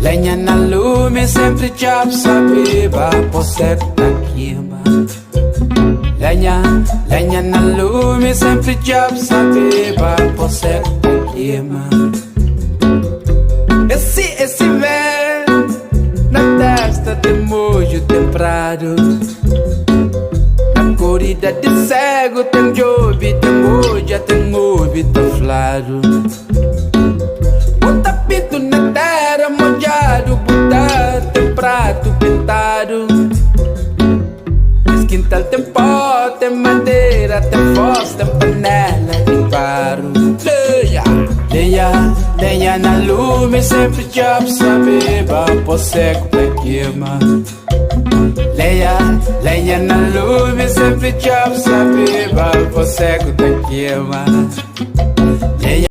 Lenha na lume, sempre chop sabiba, você tá queima. Lenha na lume, sempre chop sabiba, você tá queima. Esse véu na testa de mojo temprado. Na corrida de cego tem jobi, tem moja, tem ouvi, tem flado. Bota pito na terra molhado, botar tem prato pintado. Quintal tem pó, tem madeira, tem foz, tem panela de barro. Lenha na lume, sempre chop sabiba, pó seco pra queima. Lenha na lume, sempre chop sabiba, pó seco pra queima.